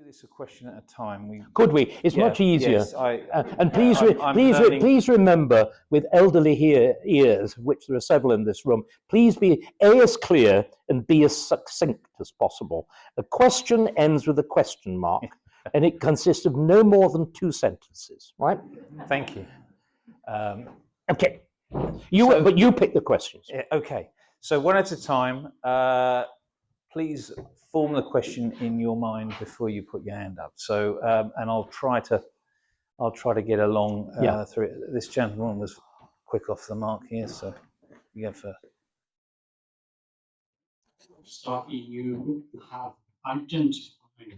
this a question at a time. Could we? It's much easier. Yes, and please remember, with elderly ears, of which there are several in this room, please be A, as clear and B, as succinct as possible. A question ends with a question mark, and it consists of no more than 2 sentences, right? Thank you. Okay. But you pick the questions. Okay. So one at a time. Please form the question in your mind before you put your hand up. So, and I'll try to get along through it. This gentleman was quick off the mark here, so you go first. Starkey, you have identified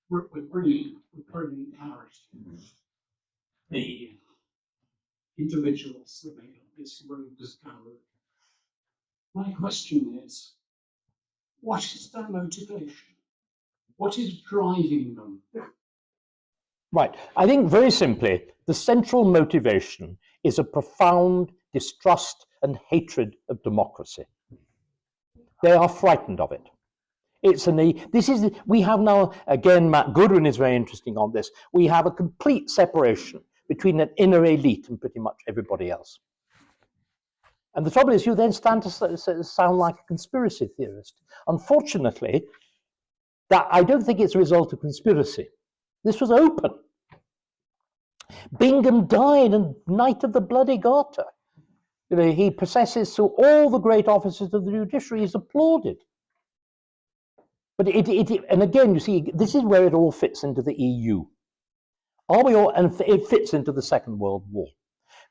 with brilliant narrative the individuals that make up this road discovered. My question is, what is their motivation? What is driving them? Right. I think very simply, the central motivation is a profound distrust and hatred of democracy. They are frightened of it. We have now, again, Matt Goodwin is very interesting on this, we have a complete separation between an inner elite and pretty much everybody else. And the trouble is, you then stand to sound like a conspiracy theorist. Unfortunately, that I don't think it's a result of conspiracy. This was open. Bingham died and Knight of the Bloody Garter. You know, he processes through all the great officers of the judiciary. He's applauded. But and again, you see, this is where it all fits into the EU. And it fits into the Second World War.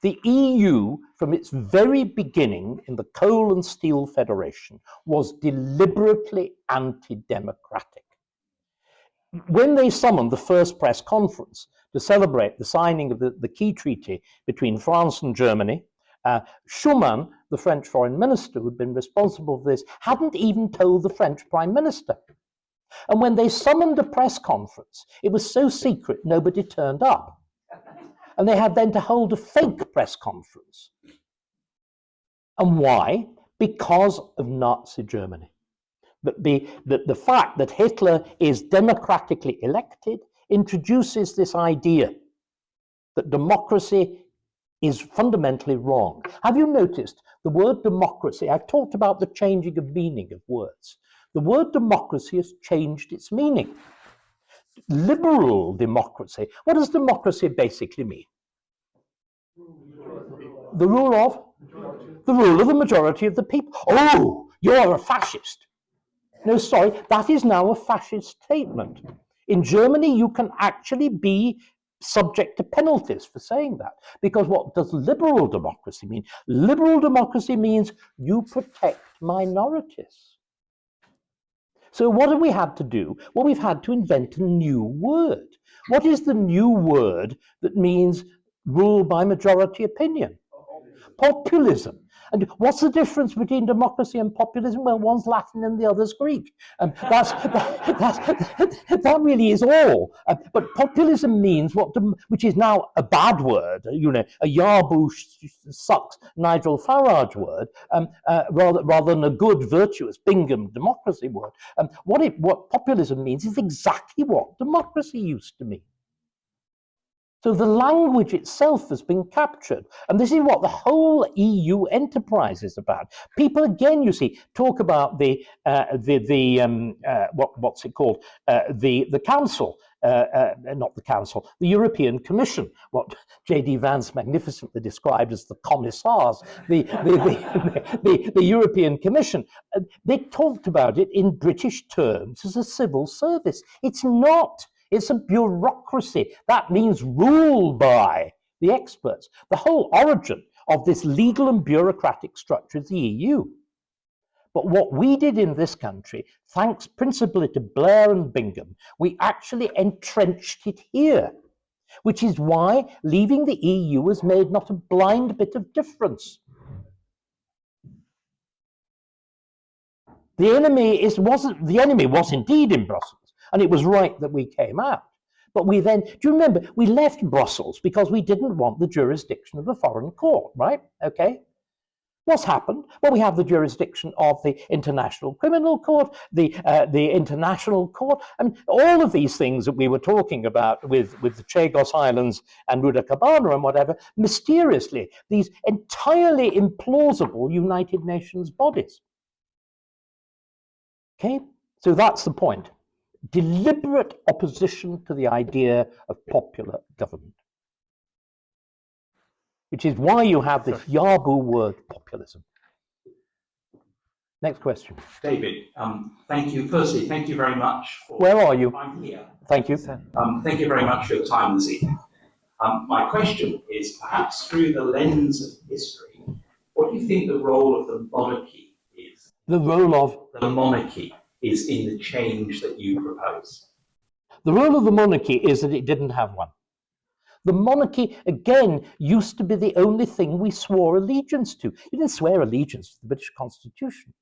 The EU, from its very beginning in the Coal and Steel Federation, was deliberately anti-democratic. When they summoned the first press conference to celebrate the signing of the key treaty between France and Germany, Schuman, the French foreign minister who had been responsible for this, hadn't even told the French prime minister. And when they summoned a press conference, it was so secret nobody turned up. And they had then to hold a fake press conference. And why? Because of Nazi Germany. But the fact that Hitler is democratically elected introduces this idea that democracy is fundamentally wrong. Have you noticed the word democracy? I've talked about the changing of meaning of words. The word democracy has changed its meaning. Liberal democracy. What does democracy basically mean? The rule of? The rule of the majority of the people. Oh, you're a fascist. No, sorry, that is now a fascist statement. In Germany, you can actually be subject to penalties for saying that. Because what does liberal democracy mean? Liberal democracy means you protect minorities. So what have we had to do? Well, we've had to invent a new word. What is the new word that means rule by majority opinion? Populism. And what's the difference between democracy and populism? Well, one's Latin and the other's Greek. That really is all. But populism means which is now a bad word, you know, a Yarbouch sucks Nigel Farage word, rather than a good, virtuous Bingham democracy word. What populism means is exactly what democracy used to mean. So the language itself has been captured. And this is what the whole EU enterprise is about. People, again, you see, talk about what's it called? The council, not the council, the European Commission, what J.D. Vance magnificently described as the commissars, the European Commission. They talked about it in British terms as a civil service. It's not. It's a bureaucracy. That means ruled by the experts. The whole origin of this legal and bureaucratic structure is the EU. But what we did in this country, thanks principally to Blair and Bingham, we actually entrenched it here, which is why leaving the EU has made not a blind bit of difference. The enemy was indeed in Brussels. And it was right that we came out. But we then, do you remember, we left Brussels because we didn't want the jurisdiction of a foreign court, right? Okay? What's happened? Well, we have the jurisdiction of the International Criminal Court, the International Court. I mean, all of these things that we were talking about with the Chagos Islands and Rudakabana and whatever, mysteriously, these entirely implausible United Nations bodies. Okay? So that's the point. Deliberate opposition to the idea of popular government, which is why you have this Yabu word, populism. Next question. David, thank you. Firstly, thank you very much. Where are you? I'm here. Thank you. Thank you very much for your time this evening. My question is, perhaps through the lens of history, what do you think the role of the monarchy is? The role of? The monarchy is in the change that you propose. The role of the monarchy is that it didn't have one. The monarchy, again, used to be the only thing we swore allegiance to. You didn't swear allegiance to the British Constitution.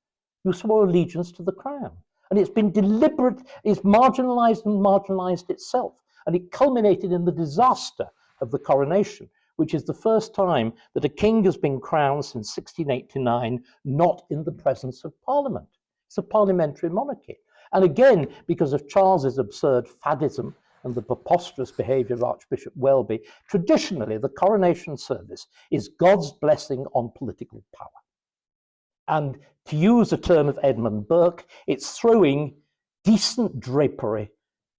You swore allegiance to the Crown. And it's been deliberate, it's marginalised and marginalised itself. And it culminated in the disaster of the coronation, which is the first time that a king has been crowned since 1689, not in the presence of Parliament. It's a parliamentary monarchy. And again, because of Charles's absurd faddism and the preposterous behaviour of Archbishop Welby, traditionally the coronation service is God's blessing on political power. And to use a term of Edmund Burke, it's throwing decent drapery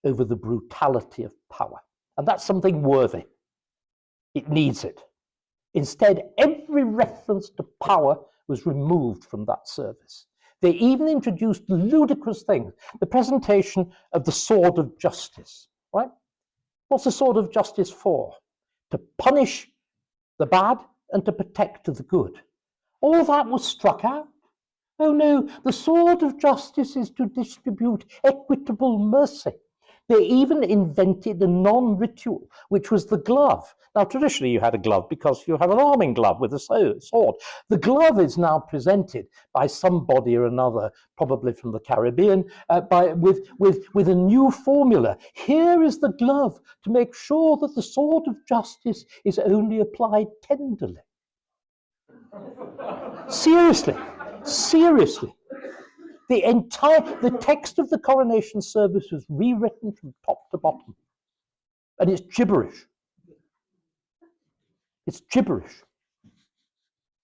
over the brutality of power. And that's something worthy. It needs it. Instead, every reference to power was removed from that service. They even introduced ludicrous things. The presentation of the sword of justice, right? What's the sword of justice for? To punish the bad and to protect the good. All that was struck out. Oh no, the sword of justice is to distribute equitable mercy. They even invented a non-ritual, which was the glove. Now, traditionally you had a glove because you have an arming glove with a sword. The glove is now presented by somebody or another, probably from the Caribbean, with a new formula. Here is the glove to make sure that the sword of justice is only applied tenderly. Seriously, seriously. The text of the coronation service was rewritten from top to bottom. And it's gibberish. It's gibberish.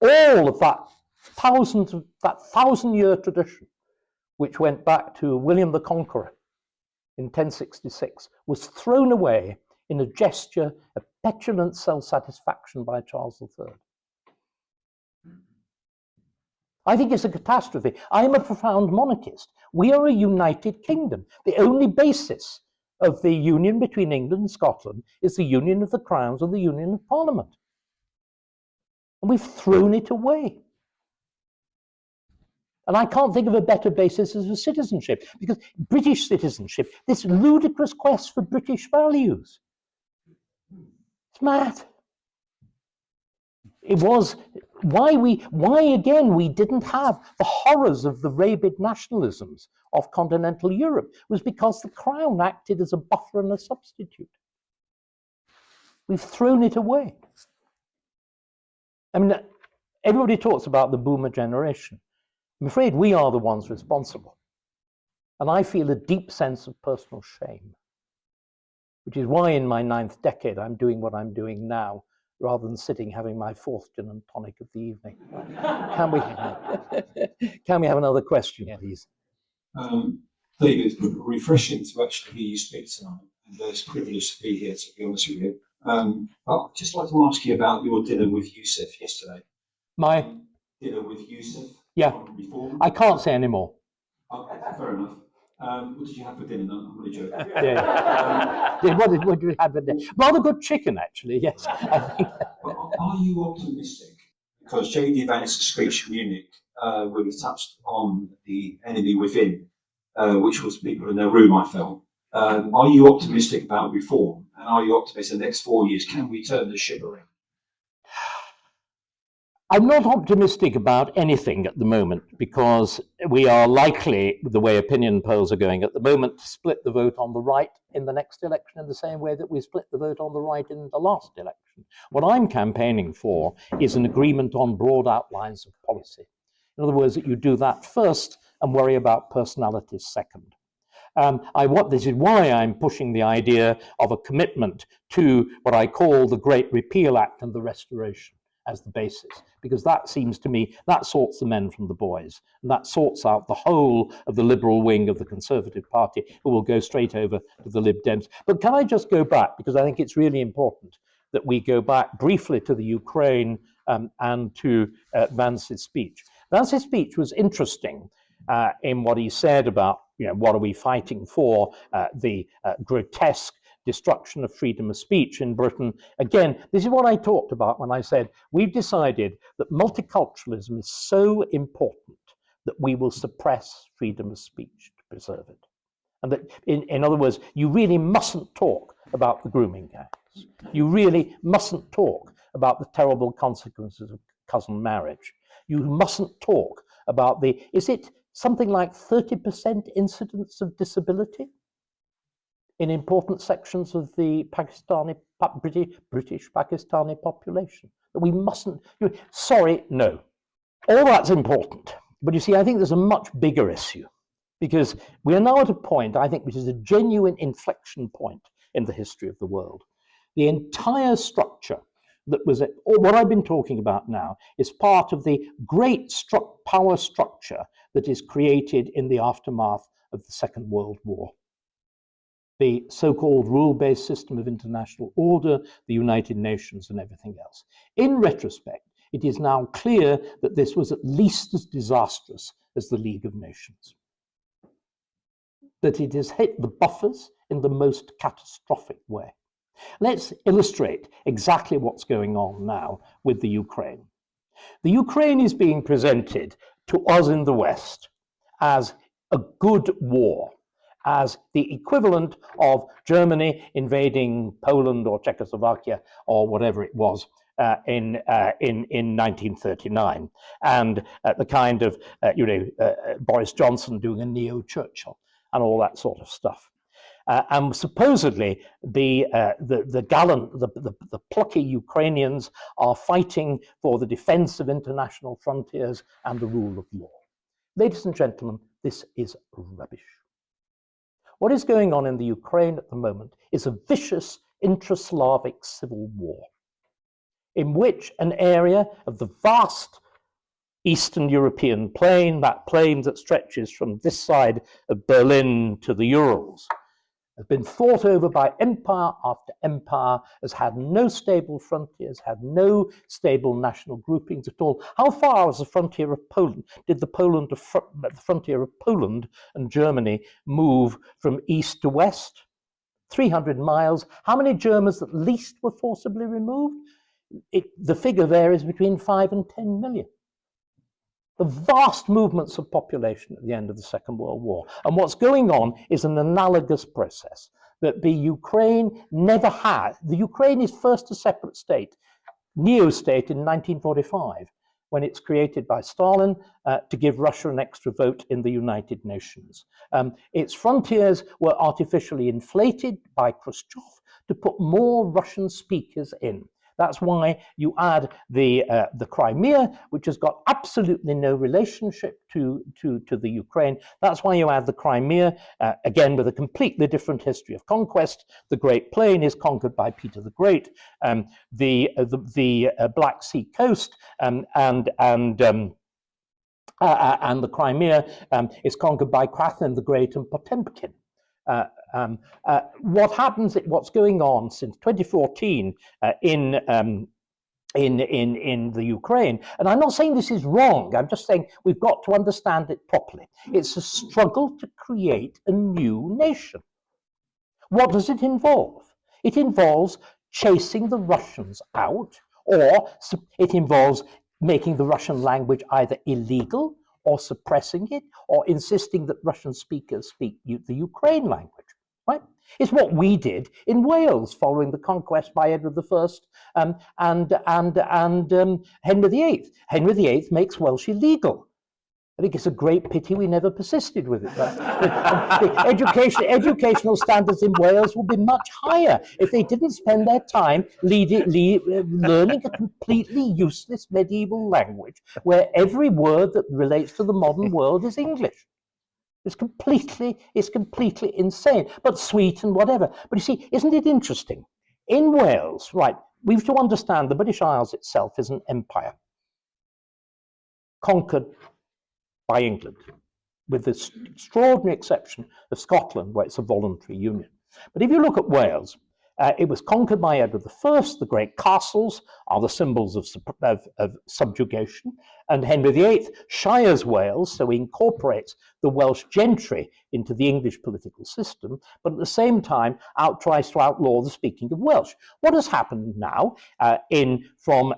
All of that thousand-year tradition, which went back to William the Conqueror in 1066, was thrown away in a gesture of petulant self-satisfaction by Charles III. I think it's a catastrophe. I'm a profound monarchist. We are a united kingdom. The only basis of the union between England and Scotland is the union of the crowns and the union of Parliament. And we've thrown it away. And I can't think of a better basis as a citizenship, because British citizenship, this ludicrous quest for British values, it's mad. It was why again we didn't have the horrors of the rabid nationalisms of continental Europe was because the crown acted as a buffer and a substitute. We've thrown it away. I mean, everybody talks about the boomer generation. I'm afraid we are the ones responsible. And I feel a deep sense of personal shame, which is why in my 9th decade I'm doing what I'm doing now, rather than sitting having my 4th gin and tonic of the evening. Can we have another question, please? David, it's refreshing to actually hear you speak tonight, and it's a privilege to be here, to be honest with you. I'd just like to ask you about your dinner with Yusuf yesterday. My dinner with Yusuf? Yeah. Before? I can't say anymore. Oh, fair enough. What did you have for dinner? No, I'm really joking. What did you have for dinner? Rather good chicken, actually, yes. I think. Are you optimistic? Because J.D. Vance's speech in Munich really touched on the enemy within, which was people in their room, I felt. Are you optimistic about reform? And are you optimistic in the next 4 years? Can we turn the ship around? I'm not optimistic about anything at the moment, because we are likely, the way opinion polls are going at the moment, to split the vote on the right in the next election in the same way that we split the vote on the right in the last election. distinction. What I'm campaigning for is an agreement on broad outlines of policy. In other words, that you do that first and worry about personalities second. This is why I'm pushing the idea of a commitment to what I call the Great Repeal Act and the Restoration as the basis, because that seems to me, that sorts the men from the boys, and that sorts out the whole of the liberal wing of the Conservative Party, who will go straight over to the Lib Dems. But can I just go back, because I think it's really important that we go back briefly to the Ukraine and to Vance's speech. Vance's speech was interesting in what he said about, what are we fighting for, the grotesque destruction of freedom of speech in Britain. Again, this is what I talked about when I said we've decided that multiculturalism is so important that we will suppress freedom of speech to preserve it. And that, in other words, you really mustn't talk about the grooming gangs. You really mustn't talk about the terrible consequences of cousin marriage. You mustn't talk about is it something like 30% incidence of disability in important sections of the British Pakistani population? That we mustn't, sorry, no. All that's important. But you see, I think there's a much bigger issue, because we are now at a point, I think, which is a genuine inflection point in the history of the world. The entire structure that was, what I've been talking about now, is part of the great power structure that is created in the aftermath of the Second World War. The so-called rule-based system of international order, the United Nations, and everything else. In retrospect, it is now clear that this was at least as disastrous as the League of Nations. That it has hit the buffers in the most catastrophic way. Let's illustrate exactly what's going on now with the Ukraine. The Ukraine is being presented to us in the West as a good war, as the equivalent of Germany invading Poland or Czechoslovakia or whatever it was in 1939, and the kind of Boris Johnson doing a neo-Churchill and all that sort of stuff. And supposedly the plucky Ukrainians are fighting for the defense of international frontiers and the rule of law. Ladies and gentlemen, this is rubbish. What is going on in the Ukraine at the moment is a vicious intra-Slavic civil war, in which an area of the vast Eastern European plain, that plain that stretches from this side of Berlin to the Urals, has been fought over by empire after empire, has had no stable frontiers, had no stable national groupings at all. How far was the frontier of Poland? Did the frontier of Poland and Germany move from east to west? 300 miles. How many Germans at least were forcibly removed? The figure varies between 5 and 10 million. The vast movements of population at the end of the Second World War. And what's going on is an analogous process that the Ukraine never had. The Ukraine is first a separate state, neo-state in 1945, when it's created by Stalin to give Russia an extra vote in the United Nations. Its frontiers were artificially inflated by Khrushchev to put more Russian speakers in. That's why you add the Crimea, which has got absolutely no relationship to the Ukraine. That's why you add the Crimea, again with a completely different history of conquest. The Great Plain is conquered by Peter the Great. The Black Sea coast and the Crimea is conquered by Catherine the Great and Potemkin. What's going on since 2014 in the Ukraine, and I'm not saying this is wrong, I'm just saying we've got to understand it properly. It's a struggle to create a new nation. What does it involve? It involves chasing the Russians out, or it involves making the Russian language either illegal or suppressing it, or insisting that Russian speakers speak the Ukraine language, right? It's what we did in Wales following the conquest by Edward I and Henry VIII. Henry VIII makes Welsh illegal. I think it's a great pity we never persisted with it. The educational standards in Wales would be much higher if they didn't spend their time learning a completely useless medieval language where every word that relates to the modern world is English. It's completely insane, but sweet and whatever. But you see, isn't it interesting? In Wales, right, we've to understand the British Isles itself is an empire conquered by England, with the extraordinary exception of Scotland, where it's a voluntary union. But if you look at Wales, it was conquered by Edward I. The great castles are the symbols of subjugation. And Henry VIII shires Wales, so he incorporates the Welsh gentry into the English political system, but at the same time tries to outlaw the speaking of Welsh. What has happened now from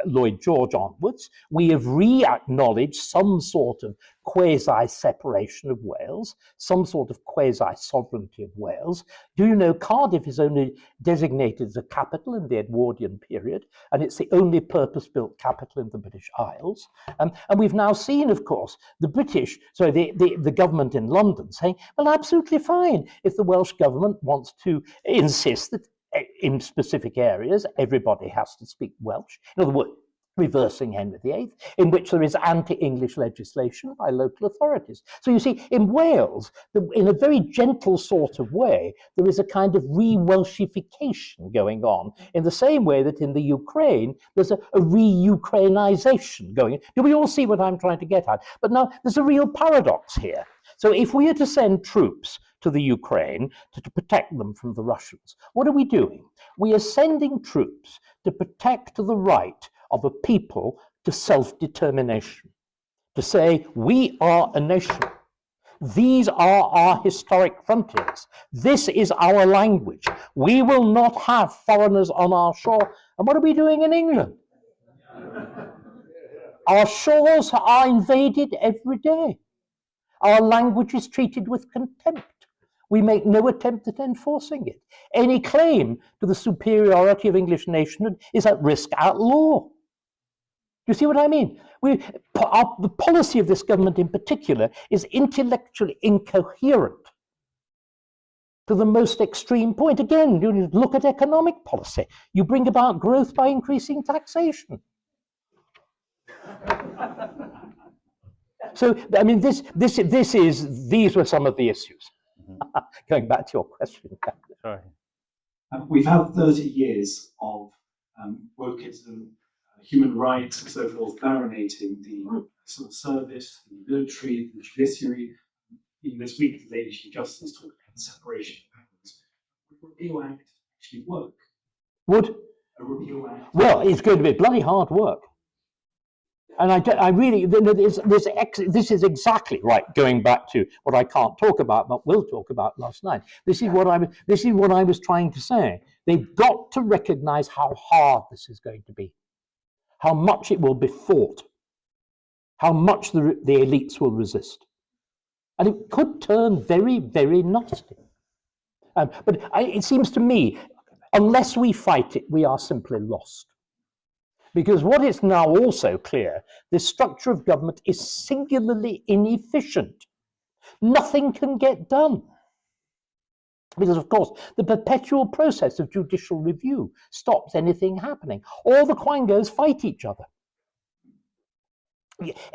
Lloyd George onwards? We have re-acknowledged some sort of quasi-separation of Wales, some sort of quasi-sovereignty of Wales. Do you know Cardiff is only designated as a capital in the Edwardian period, and it's the only purpose-built capital in the British Isles? And we've now seen, of course, the government in London saying, well, absolutely fine if the Welsh government wants to insist that in specific areas everybody has to speak Welsh. In other words, reversing Henry VIII, in which there is anti-English legislation by local authorities. So you see, in Wales, in a very gentle sort of way, there is a kind of re-Welshification going on, in the same way that in the Ukraine, there's a re-Ukrainization going on. Do we all see what I'm trying to get at? But now, there's a real paradox here. So if we are to send troops to the Ukraine to protect them from the Russians, what are we doing? We are sending troops to protect the right of a people to self-determination, to say, we are a nation. These are our historic frontiers. This is our language. We will not have foreigners on our shore. And what are we doing in England? Our shores are invaded every day. Our language is treated with contempt. We make no attempt at enforcing it. Any claim to the superiority of English nationhood is at risk at law. Do you see what I mean? The policy of this government in particular is intellectually incoherent to the most extreme point. Again, you look at economic policy. You bring about growth by increasing taxation. So, I mean, these were some of the issues. Going back to your question. Sorry. We've had 30 years of wokeism, human rights, and so forth, marinating the civil service, the military, the judiciary. Even this week, the Lady Chief Justice talked about the separation of powers. Would a repeal act actually work? Would? A repeal act? Well, it's going to be bloody hard work. And I really, this is exactly right, going back to what I can't talk about, but will talk about last night. This is what I was trying to say. They've got to recognize how hard this is going to be, how much it will be fought, how much the elites will resist. And it could turn very, very nasty. But it seems to me, unless we fight it, we are simply lost. Because what is now also clear, this structure of government is singularly inefficient. Nothing can get done. Because, of course, the perpetual process of judicial review stops anything happening. All the quangos fight each other.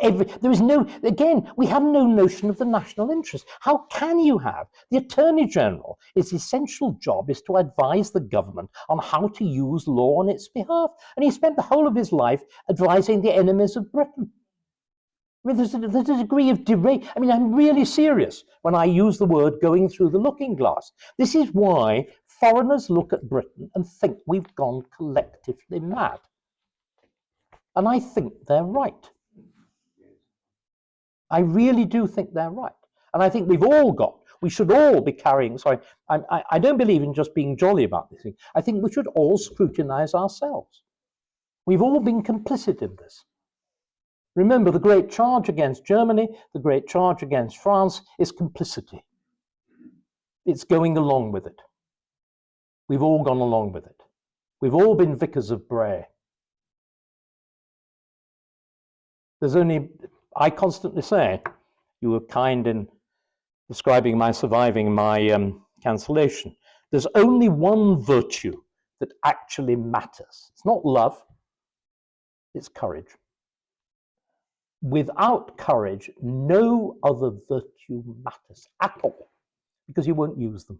There is no, again, we have no notion of the national interest. How can you have? The Attorney General, its essential job is to advise the government on how to use law on its behalf. And he spent the whole of his life advising the enemies of Britain. I mean, there's a degree of I mean, I'm really serious when I use the word going through the looking glass. This is why foreigners look at Britain and think we've gone collectively mad. And I think they're right. I really do think they're right. And I think we should all be carrying, I don't believe in just being jolly about this thing. I think we should all scrutinize ourselves. We've all been complicit in this. Remember, the great charge against Germany, the great charge against France is complicity. It's going along with it. We've all gone along with it. We've all been vicars of Bray. There's only I constantly say, you were kind in describing my surviving my cancellation. There's only one virtue that actually matters. It's not love, it's courage. Without courage, no other virtue matters at all, because you won't use them.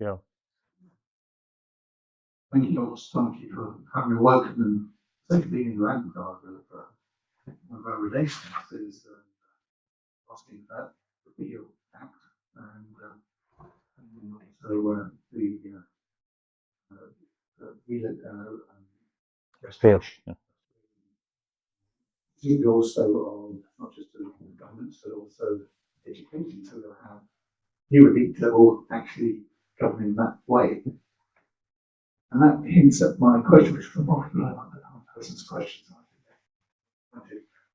Yeah. Thank you, Dr. Starkey, for having me welcome and safely in the vanguard of our relations is asking that the Peel Act and also Restoration. Yeah. Seemed also on not just the governments but also education, so they'll have new elite that will actually govern in that way. And that hints at my question, which from my person's questions,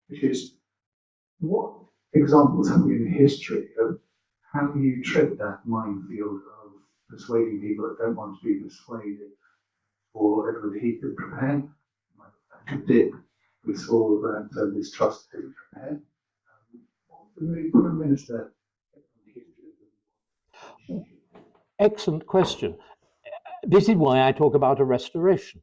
which is what examples have we in history of how you tread that minefield of persuading people that don't want to be persuaded, or whatever the heat could prepare? Like did we saw that distrust to prepare. The Prime Minister. Excellent question. This is why I talk about a restoration.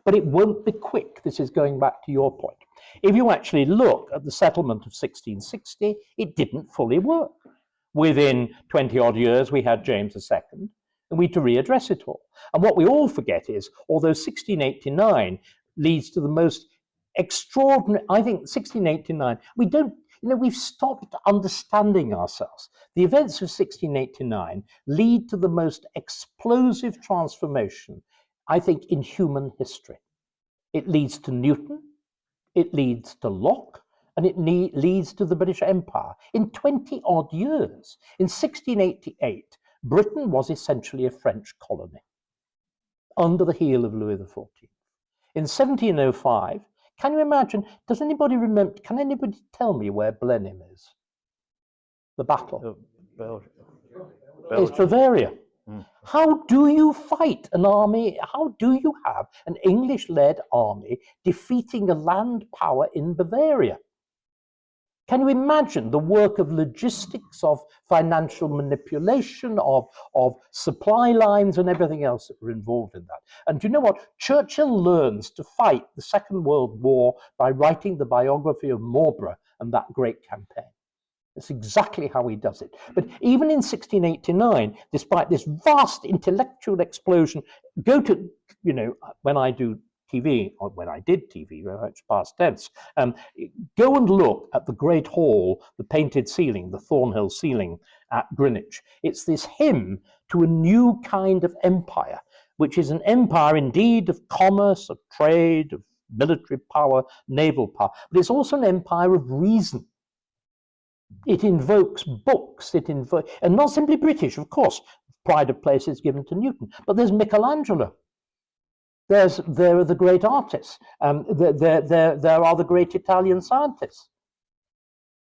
But it won't be quick. This is going back to your point. If you actually look at the settlement of 1660, it didn't fully work. Within 20 odd years, we had James II, and we had to readdress it all. And what we all forget is, although 1689 leads to the most extraordinary, I think 1689, we've stopped understanding ourselves. The events of 1689 lead to the most explosive transformation, I think, in human history. It leads to Newton, it leads to Locke, and it leads to the British Empire. In 20 odd years, in 1688, Britain was essentially a French colony under the heel of Louis XIV. In 1705, can you imagine, does anybody remember, can anybody tell me where Blenheim is? The battle. Belgium. It's Bavaria. How do you fight an army? How do you have an English-led army defeating a land power in Bavaria? Can you imagine the work of logistics, of financial manipulation, of supply lines and everything else that were involved in that? And do you know what? Churchill learns to fight the Second World War by writing the biography of Marlborough and that great campaign. That's exactly how he does it. But even in 1689, despite this vast intellectual explosion, go to, when I do TV, or when I did TV, it's past tense, go and look at the Great Hall, the painted ceiling, the Thornhill ceiling at Greenwich. It's this hymn to a new kind of empire, which is an empire indeed of commerce, of trade, of military power, naval power, but it's also an empire of reason. It invokes books, and not simply British, of course. Pride of place is given to Newton, but there's Michelangelo. There are the great artists. There are the great Italian scientists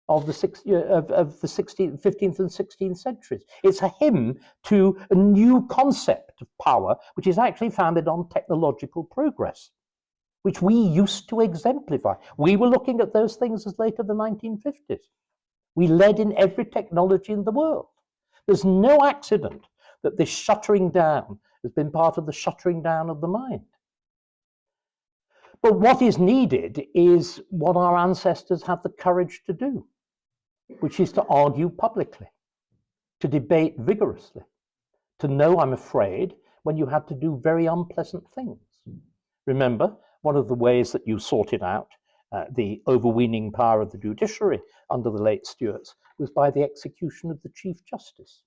of the 15th and 16th centuries. It's a hymn to a new concept of power, which is actually founded on technological progress, which we used to exemplify. We were looking at those things as late as the 1950s. We led in every technology in the world. There's no accident that this shuttering down has been part of the shuttering down of the mind. But what is needed is what our ancestors had the courage to do, which is to argue publicly, to debate vigorously, to know, I'm afraid, when you had to do very unpleasant things. Remember, one of the ways that you sorted out the overweening power of the judiciary under the late Stuarts was by the execution of the Chief Justice.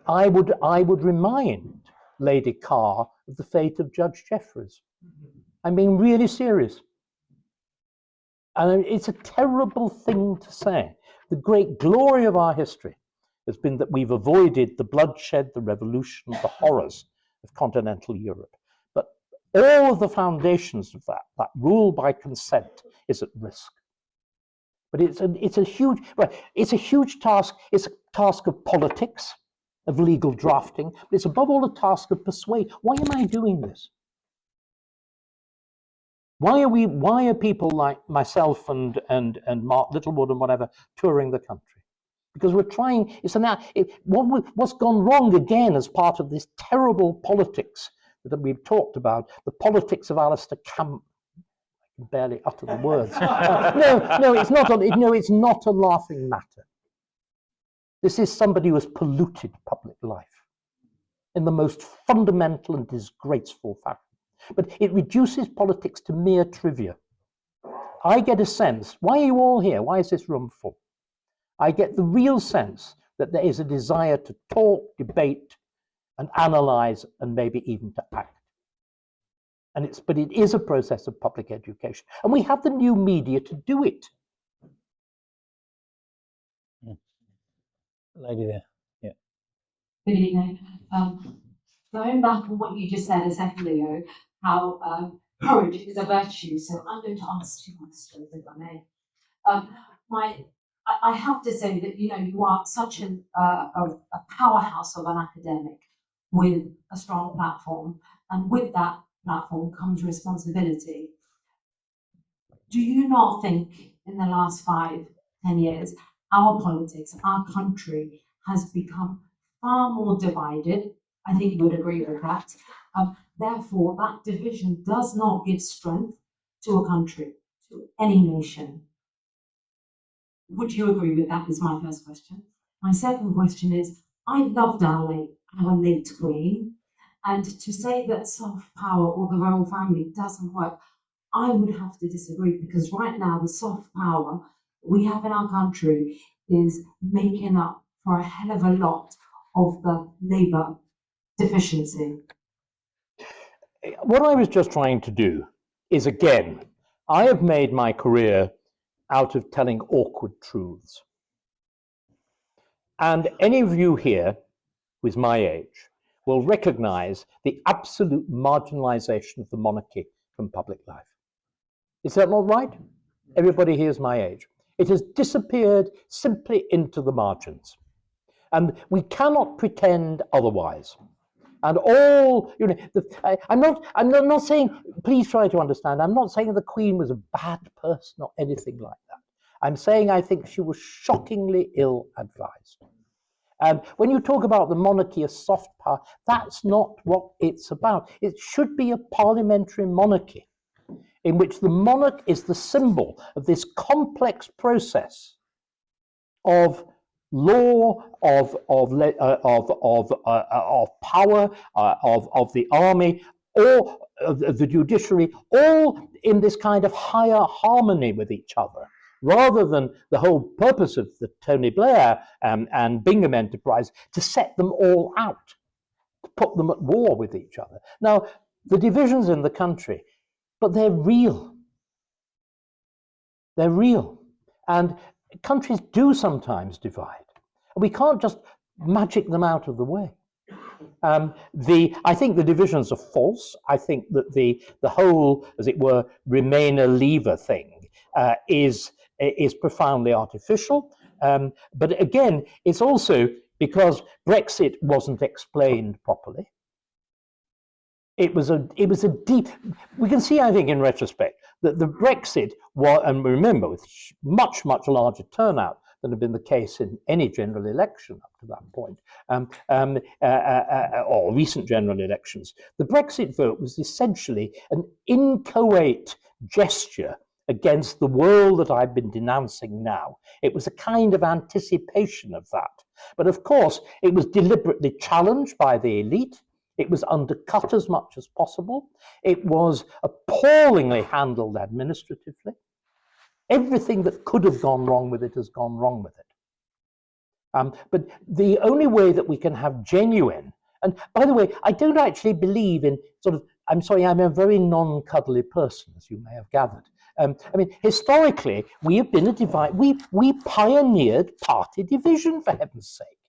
I would remind Lady Carr of the fate of Judge Jeffreys. I'm being really serious. And it's a terrible thing to say. The great glory of our history has been that we've avoided the bloodshed, the revolution, the horrors of continental Europe. But all of the foundations of that rule by consent, is at risk. But it's a huge task. It's a task of politics, of legal drafting, but it's above all a task of persuade. Why am I doing this? Why are people like myself and Mark Littlewood and whatever touring the country? Because we're trying. What's gone wrong again as part of this terrible politics that we've talked about, the politics of Alistair Campbell. I can barely utter the words. No, it's not. It's not a laughing matter. This is somebody who has polluted public life in the most fundamental and disgraceful fashion. But it reduces politics to mere trivia. I get a sense, why are you all here? Why is this room full? I get the real sense that there is a desire to talk, debate, and analyze, and maybe even to act. But it is a process of public education. And we have the new media to do it. Lady there. Yeah. Good evening. Going back on what you just said a second ago, how courage is a virtue. So I'm going to ask 2 questions, if I may. I have to say that you are such a powerhouse of an academic with a strong platform, and with that platform comes responsibility. Do you not think in the last 5-10 years our politics, our country has become far more divided? I think you would agree with that. Therefore, that division does not give strength to a country, to any nation. Would you agree with that? Is my first question. My second question is, I loved our late Queen, and to say that soft power or the royal family doesn't work, I would have to disagree, because right now the soft power we have in our country is making up for a hell of a lot of the Labour deficiency. What I was just trying to do is, again, I have made my career out of telling awkward truths. And any of you here who is my age will recognize the absolute marginalization of the monarchy from public life. Is that not right? Everybody here is my age. It has disappeared simply into the margins. And we cannot pretend otherwise. And all, I'm not saying, please try to understand, I'm not saying the Queen was a bad person or anything like that. I'm saying I think she was shockingly ill-advised. And when you talk about the monarchy as soft power, that's not what it's about. It should be a parliamentary monarchy in which the monarch is the symbol of this complex process of law, of power, of the army, or of the judiciary, all in this kind of higher harmony with each other, rather than the whole purpose of the Tony Blair and Bingham enterprise to set them all out, to put them at war with each other. Now, the divisions in the country, but they're real. They're real. And countries do sometimes divide. We can't just magic them out of the way. I think the divisions are false. I think that the whole, as it were, Remainer-Leaver thing is profoundly artificial. But again, it's also because Brexit wasn't explained properly. It was a deep. We can see, I think, in retrospect, that the Brexit was, and remember, with much larger turnout than had been the case in any general election up to that point, or recent general elections. The Brexit vote was essentially an inchoate gesture against the world that I've been denouncing now. It was a kind of anticipation of that. But of course, it was deliberately challenged by the elite. It was undercut as much as possible. It was appallingly handled administratively. Everything that could have gone wrong with it has gone wrong with it. But the only way that we can have genuine, and by the way, I don't actually believe in sort of, I'm sorry, I'm a very non-cuddly person, as you may have gathered. I mean, historically, we have been a divide. We pioneered party division, for heaven's sake.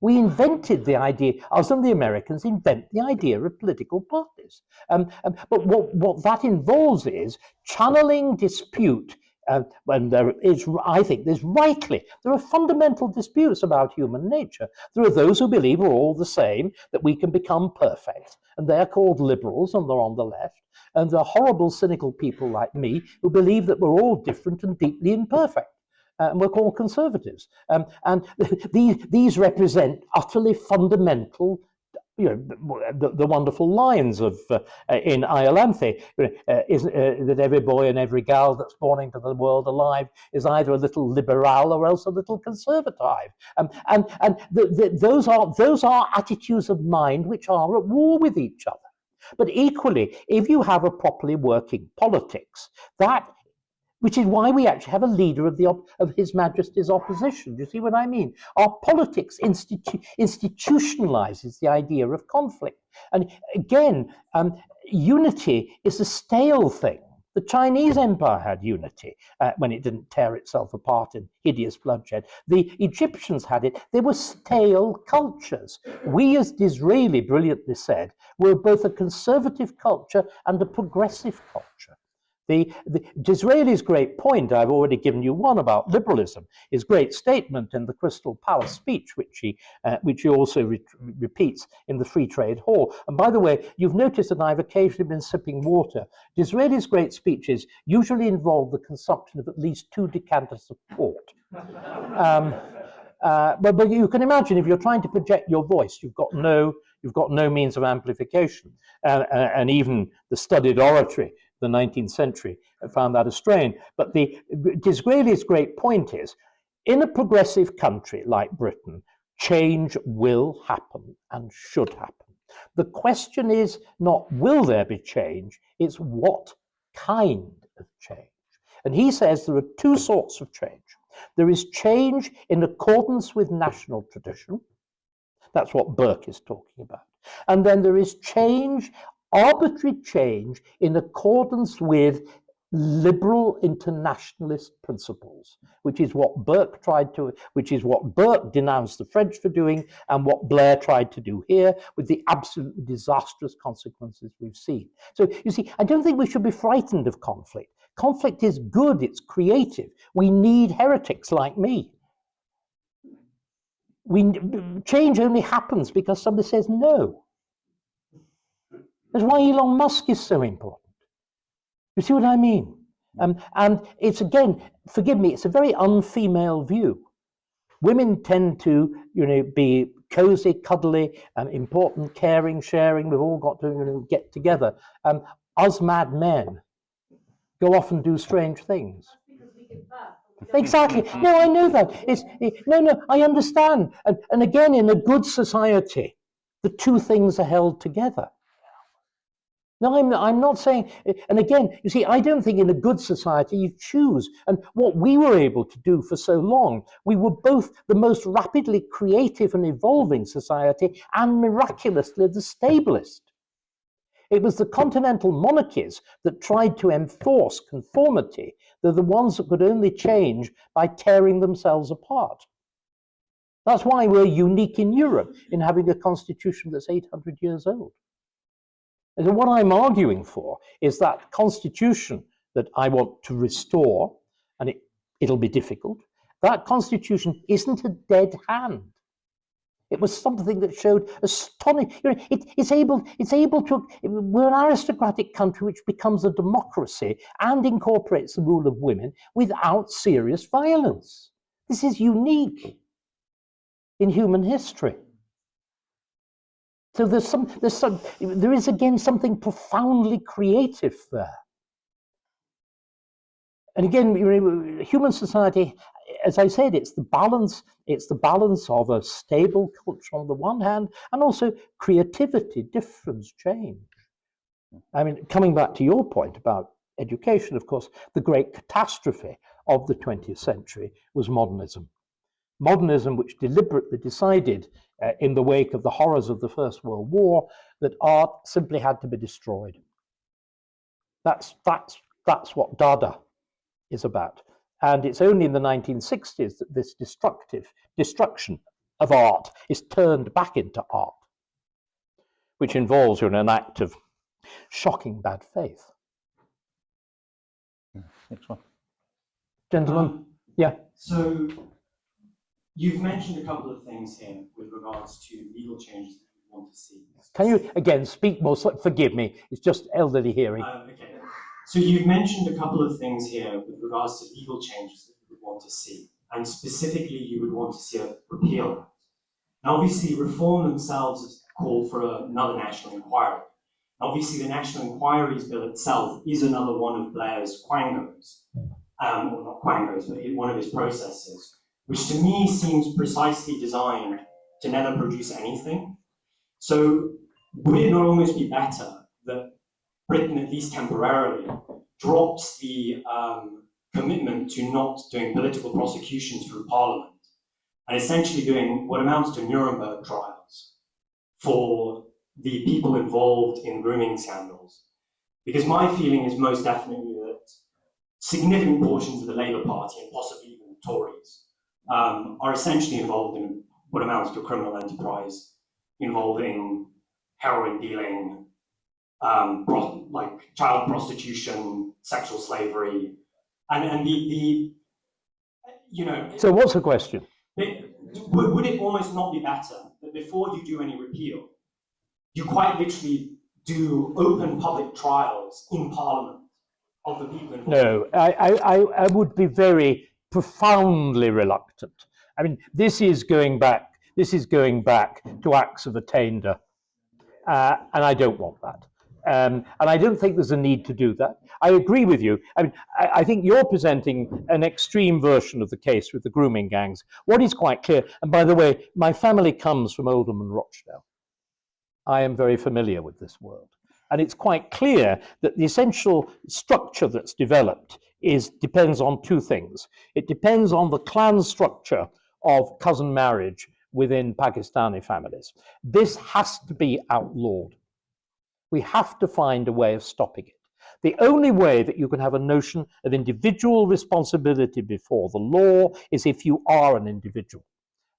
We invented the idea, as some of the Americans invent the idea of political parties. But what that involves is channeling dispute And there is, I think, there are fundamental disputes about human nature. There are those who believe we're all the same, that we can become perfect, and they're called liberals, and they're on the left. And there are horrible, cynical people like me who believe that we're all different and deeply imperfect. And we're called conservatives. And these represent utterly fundamental, the wonderful lines of in Iolanthe, that every boy and every gal that's born into the world alive is either a little liberal or else a little conservative. Those are attitudes of mind which are at war with each other. But equally, if you have a properly working politics, which is why we actually have a leader of His Majesty's opposition. Do you see what I mean? Our politics institutionalizes the idea of conflict. And again, unity is a stale thing. The Chinese Empire had unity when it didn't tear itself apart in hideous bloodshed. The Egyptians had it. They were stale cultures. We, as Disraeli brilliantly said, were both a conservative culture and a progressive culture. Disraeli's great point, I've already given you one about liberalism, his great statement in the Crystal Palace speech, which he also repeats in the Free Trade Hall. And by the way, you've noticed that I've occasionally been sipping water. Disraeli's great speeches usually involve the consumption of at least 2 decanters of port. But you can imagine if you're trying to project your voice, you've got no means of amplification, and even the studied oratory, the 19th century, found that a strain. But Disraeli's great point is, in a progressive country like Britain, change will happen and should happen. The question is not will there be change, it's what kind of change. And he says there are 2 sorts of change. There is change in accordance with national tradition. That's what Burke is talking about. And then there is change, arbitrary change, in accordance with liberal internationalist principles, which is what Burke denounced the French for doing, and what Blair tried to do here, with the absolutely disastrous consequences we've seen. So you see, I don't think we should be frightened of conflict. Conflict is good, it's creative. We need heretics like me. Change only happens because somebody says no. That's why Elon Musk is so important. You see what I mean? And it's, again, forgive me, it's a very unfemale view. Women tend to, be cozy, cuddly, important, caring, sharing. We've all got to get together. Us mad men go off and do strange things. Exactly. No, I know that. No, I understand. And again, in a good society, the 2 things are held together. No, I'm not saying, and again, you see, I don't think in a good society you choose. And what we were able to do for so long, we were both the most rapidly creative and evolving society and miraculously the stablest. It was the continental monarchies that tried to enforce conformity. They're the ones that could only change by tearing themselves apart. That's why we're unique in Europe in having a constitution that's 800 years old. And so what I'm arguing for is that constitution that I want to restore, and it'll be difficult, that constitution isn't a dead hand. It was something that showed astonishing. It's able to. We're an aristocratic country which becomes a democracy and incorporates the rule of women without serious violence. This is unique in human history. So there is again something profoundly creative there. And again, human society, as I said, it's the balance of a stable culture on the one hand, and also creativity, difference, change. I mean, coming back to your point about education, of course, the great catastrophe of the 20th century was modernism. Modernism, which deliberately decided in the wake of the horrors of the First World War that art simply had to be destroyed. That's what Dada is about. And it's only in the 1960s that this destruction of art is turned back into art, which involves an act of shocking bad faith. Next one. Gentlemen, yeah. So you've mentioned a couple of things here with regards to legal changes that you want to see. Can you, again, speak more? Forgive me, it's just elderly hearing. Okay. So you've mentioned a couple of things here with regards to legal changes that you would want to see, and specifically you would want to see a repeal act. Now, obviously, reform themselves call for another national inquiry. Obviously, the National Inquiries Bill itself is another one of Blair's quangos, or not quangos, but one of his processes, which to me seems precisely designed to never produce anything. So would it not almost be better that Britain, at least temporarily, drops the commitment to not doing political prosecutions through Parliament and essentially doing what amounts to Nuremberg trials for the people involved in grooming scandals? Because my feeling is most definitely that significant portions of the Labour Party, and possibly even the Tories, are essentially involved in what amounts to a criminal enterprise involving heroin dealing, like child prostitution, sexual slavery, and the you know. So what's the question? Would it almost not be better that before you do any repeal, you quite literally do open public trials in Parliament of the people involved? No, I would be very profoundly reluctant. I mean, this is going back to Acts of Attainder, and I don't want that. And I don't think there's a need to do that. I agree with you. I mean, I think you're presenting an extreme version of the case with the grooming gangs. What is quite clear, and by the way, my family comes from Oldham and Rochdale. I am very familiar with this world. And it's quite clear that the essential structure that's developed depends on two things. It depends on the clan structure of cousin marriage within Pakistani families. This has to be outlawed. We have to find a way of stopping it. The only way that you can have a notion of individual responsibility before the law is if you are an individual.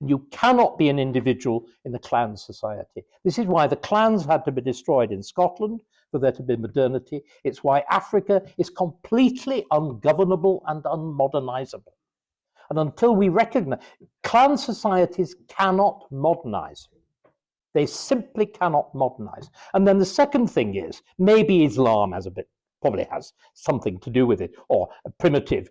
You cannot be an individual in the clan society. This is why the clans had to be destroyed in Scotland, for there to be modernity. It's why Africa is completely ungovernable and unmodernizable. And until we recognize, clan societies cannot modernize. They simply cannot modernize. And then the second thing is, maybe Islam probably has something to do with it, or a primitive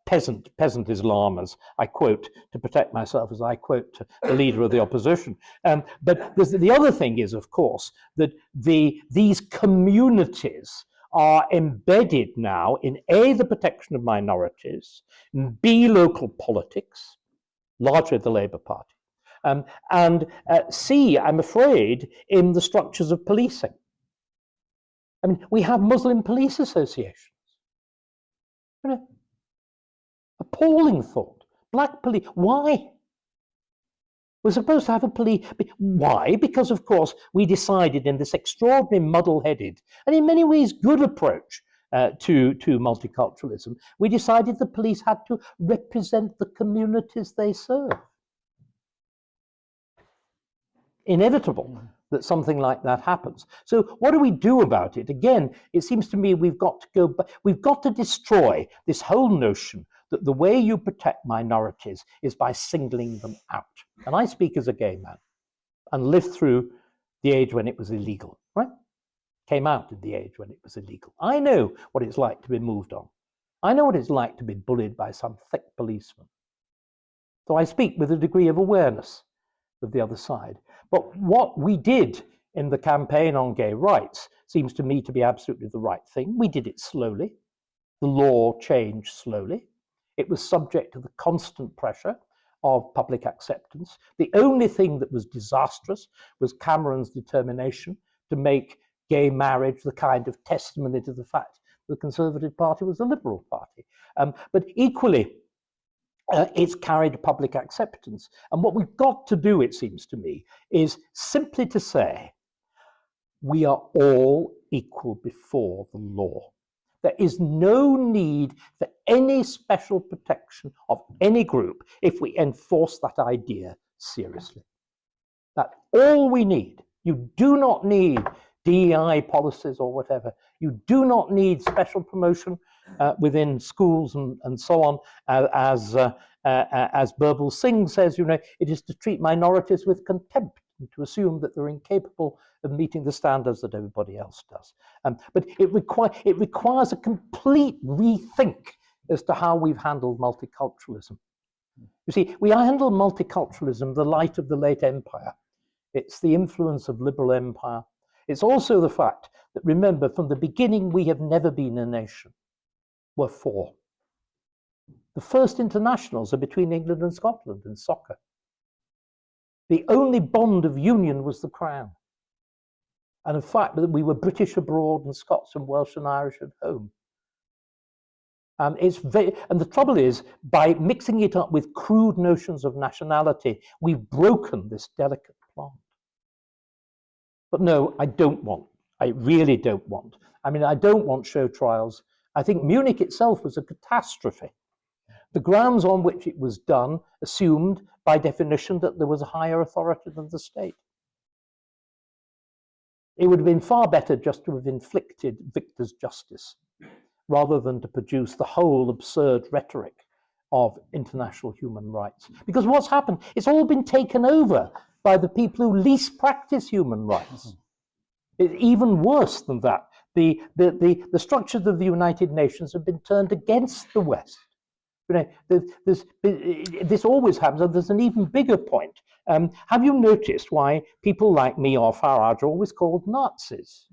peasant Islam, as I quote, to protect myself, as I quote to the leader of the opposition. But the other thing is, of course, that these communities are embedded now in A, the protection of minorities, B, local politics, largely the Labour Party, and C, I'm afraid, in the structures of policing. I mean, we have Muslim police associations. You know, appalling thought. Black police. Why? We're supposed to have a police. Why? Because, of course, we decided in this extraordinary muddle-headed and in many ways good approach to multiculturalism, we decided the police had to represent the communities they serve. Inevitable that something like that happens. So what do we do about it? Again, it seems to me we've got to destroy this whole notion that the way you protect minorities is by singling them out. And I speak as a gay man and lived through the age when it was illegal, right? Came out in the age when it was illegal. I know what it's like to be moved on. I know what it's like to be bullied by some thick policeman. So I speak with a degree of awareness of the other side. But what we did in the campaign on gay rights seems to me to be absolutely the right thing. We did it slowly. The law changed slowly. It was subject to the constant pressure of public acceptance. The only thing that was disastrous was Cameron's determination to make gay marriage the kind of testimony to the fact that the Conservative Party was a Liberal Party. But equally, it's carried public acceptance. And what we've got to do, it seems to me, is simply to say, we are all equal before the law. There is no need for any special protection of any group if we enforce that idea seriously. That's all we need. You do not need DEI policies or whatever. You do not need special promotion within schools and so on, as Birbal Singh says, it is to treat minorities with contempt and to assume that they're incapable of meeting the standards that everybody else does. But it requires a complete rethink as to how we've handled multiculturalism. You see, we handle multiculturalism in the light of the late empire. It's the influence of liberal empire. It's also the fact that, remember, from the beginning, we have never been a nation. We're four. The first internationals are between England and Scotland in soccer. The only bond of union was the crown. And in fact, that we were British abroad and Scots and Welsh and Irish at home. And the trouble is, by mixing it up with crude notions of nationality, we've broken this delicate plant. But no, I really don't want. I don't want show trials. I think Munich itself was a catastrophe. The grounds on which it was done assumed, by definition, that there was a higher authority than the state. It would have been far better just to have inflicted victor's justice, rather than to produce the whole absurd rhetoric of international human rights. Because what's happened, it's all been taken over by the people who least practice human rights. It's even worse than that. The structures of the United Nations have been turned against the West. This always happens, and there's an even bigger point. Have you noticed why people like me or Farage are always called Nazis?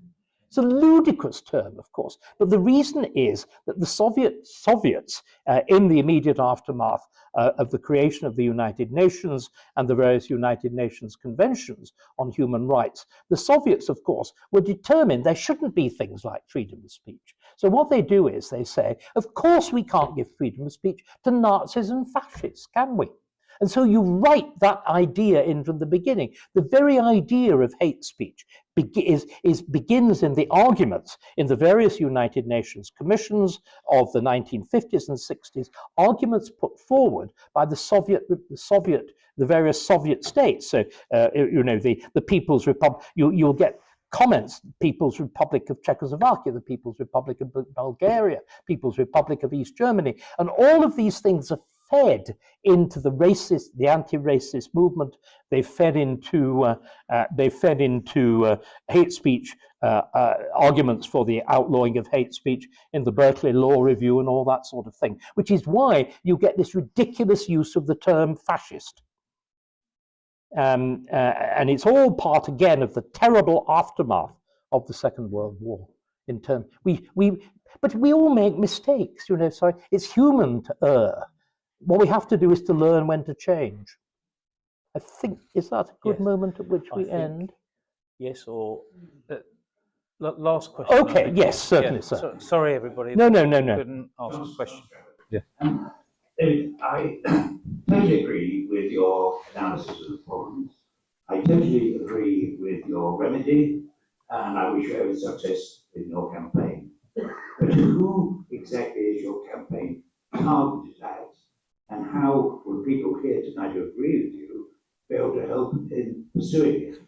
It's a ludicrous term, of course, but the reason is that the Soviets, in the immediate aftermath of the creation of the United Nations and the various United Nations conventions on human rights, the Soviets, of course, were determined there shouldn't be things like freedom of speech. So what they do is they say, of course we can't give freedom of speech to Nazis and fascists, can we? And so you write that idea in from the beginning. The very idea of hate speech begins in the arguments in the various United Nations commissions of the 1950s and 60s, arguments put forward by the various Soviet states. So, the People's Republic, you'll get comments, People's Republic of Czechoslovakia, the People's Republic of Bulgaria, People's Republic of East Germany, and all of these things are fed into the anti-racist movement. They fed into hate speech arguments for the outlawing of hate speech in the Berkeley Law Review and all that sort of thing, which is why you get this ridiculous use of the term fascist. And it's all part again of the terrible aftermath of the Second World War. But we all make mistakes, so it's human to err. What we have to do is to learn when to change. I think, is that a good moment at which we end? Yes, or last question. Okay, yes, certainly, yeah, sir. Sorry, everybody. No. Couldn't ask a question. Yeah. David, I totally agree with your analysis of the problems. I totally agree with your remedy, and I wish you every success in your campaign. But who exactly is your campaign targeted at? And how will people here tonight who agree with you be able to help in pursuing it?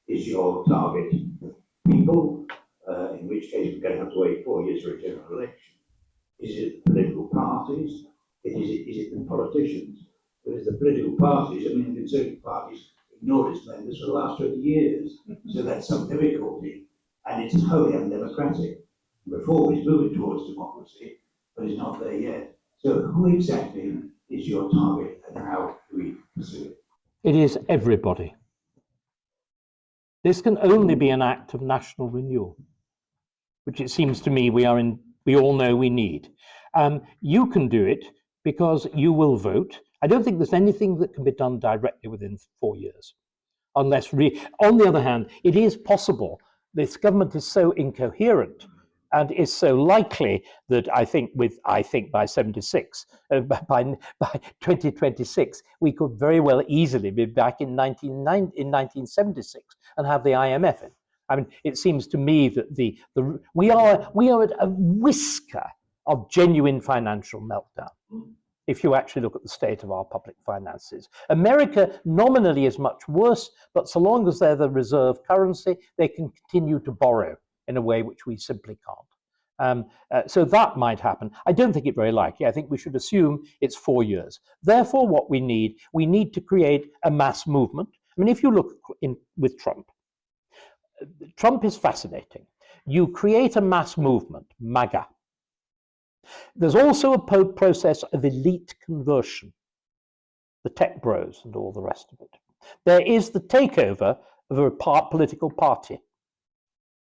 Is your target people, in which case we're going to have to wait 4 years for a general election? Is it political parties? Is it the politicians? Because the political parties, the Conservative parties ignored its members for the last 20 years. So that's some difficulty. And it's wholly undemocratic. Reform is moving towards democracy, but it's not there yet. So who exactly is your target and how do we pursue it? It is everybody. This can only be an act of national renewal, which it seems to me we all know we need. You can do it because you will vote. I don't think there's anything that can be done directly within 4 years. On the other hand, it is possible. This government is so incoherent and is so likely that I think by 2026, we could very well easily be back in 1976 and have the IMF in. It seems to me that we are at a whisker of genuine financial meltdown, if you actually look at the state of our public finances. America nominally is much worse, but so long as they're the reserve currency, they can continue to borrow in a way which we simply can't. So that might happen. I don't think it very likely. I think we should assume it's 4 years. Therefore, what we need to create a mass movement. I mean, if you look with Trump is fascinating. You create a mass movement, MAGA. There's also a process of elite conversion, the tech bros and all the rest of it. There is the takeover of a political party,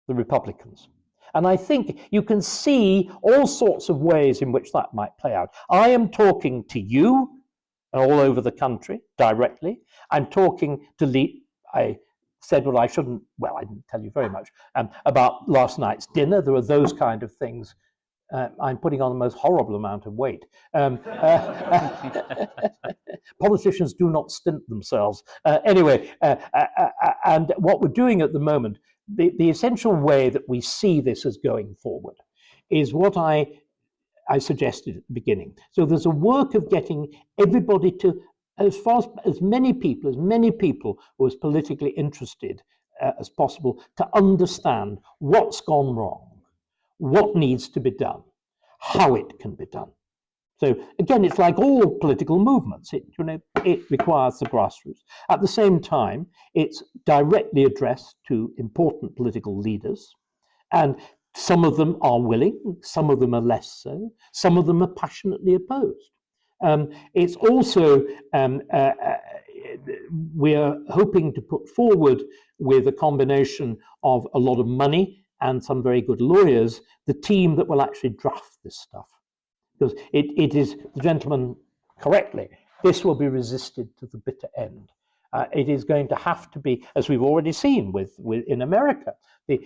the Republicans. And I think you can see all sorts of ways in which that might play out. I am talking to you all over the country directly. I'm talking to I said what I shouldn't, well, I didn't tell you very much, about last night's dinner. There are those kind of things. I'm putting on the most horrible amount of weight. Politicians do not stint themselves. Anyway, and what we're doing at the moment, the essential way that we see this as going forward is what I suggested at the beginning. So there's a work of getting everybody to, as many people who are politically interested as possible, to understand what's gone wrong, what needs to be done, how it can be done. So again, it's like all political movements. It requires the grassroots. At the same time, it's directly addressed to important political leaders, and some of them are willing, some of them are less so, some of them are passionately opposed. It's also, we're hoping to put forward, with a combination of a lot of money and some very good lawyers, the team that will actually draft this stuff. Because it is, the gentleman correctly, this will be resisted to the bitter end. It is going to have to be, as we've already seen with in America, the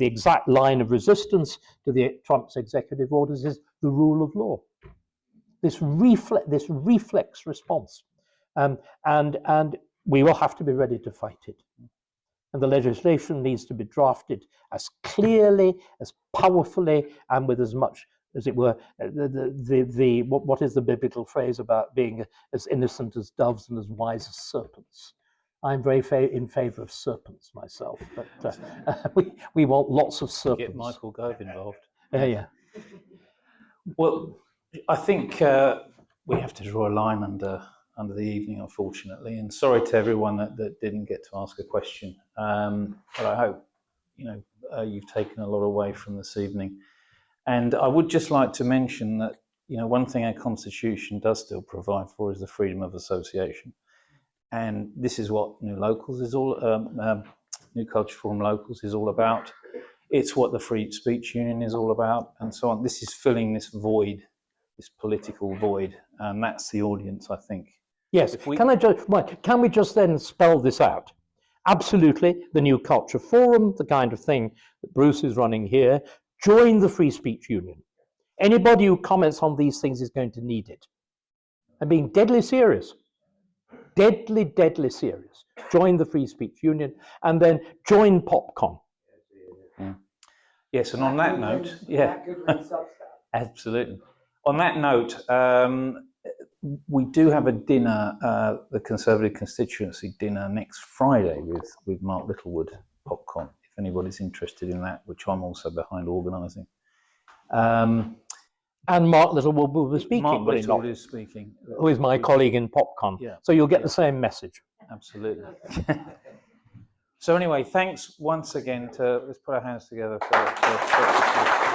exact line of resistance to Trump's executive orders is the rule of law. This reflex response, and we will have to be ready to fight it. And the legislation needs to be drafted as clearly, as powerfully, and with as much, as it were, what is the biblical phrase about being as innocent as doves and as wise as serpents? I'm very in favour of serpents myself, but we want lots of serpents. Get Michael Gove involved. Yeah. Well, I think we have to draw a line under the evening, unfortunately, and sorry to everyone that didn't get to ask a question. But I hope you've taken a lot away from this evening. And I would just like to mention that one thing our Constitution does still provide for is the freedom of association, and this is what New Locals is all, New Culture Forum Locals is all about. It's what the Free Speech Union is all about, and so on. This is filling this void, this political void, and that's the audience, I think. Yes. Can we just then spell this out? Absolutely, the New Culture Forum, the kind of thing that Bruce is running here. Join the Free Speech Union. Anybody who comments on these things is going to need it. I'm being deadly serious. Deadly serious. Join the Free Speech Union, and then join PopCon. Yeah. Yes, and on that note, yeah, absolutely. On that note, we do have a dinner, the Conservative constituency dinner next Friday with Mark Littlewood, PopCon, if anybody's interested in that, which I'm also behind organising. And Mark Littlewood will be speaking. Mark Littlewood is speaking. Who is my colleague in PopCon. Yeah. So you'll get the same message. Absolutely. So anyway, thanks once again let's put our hands together for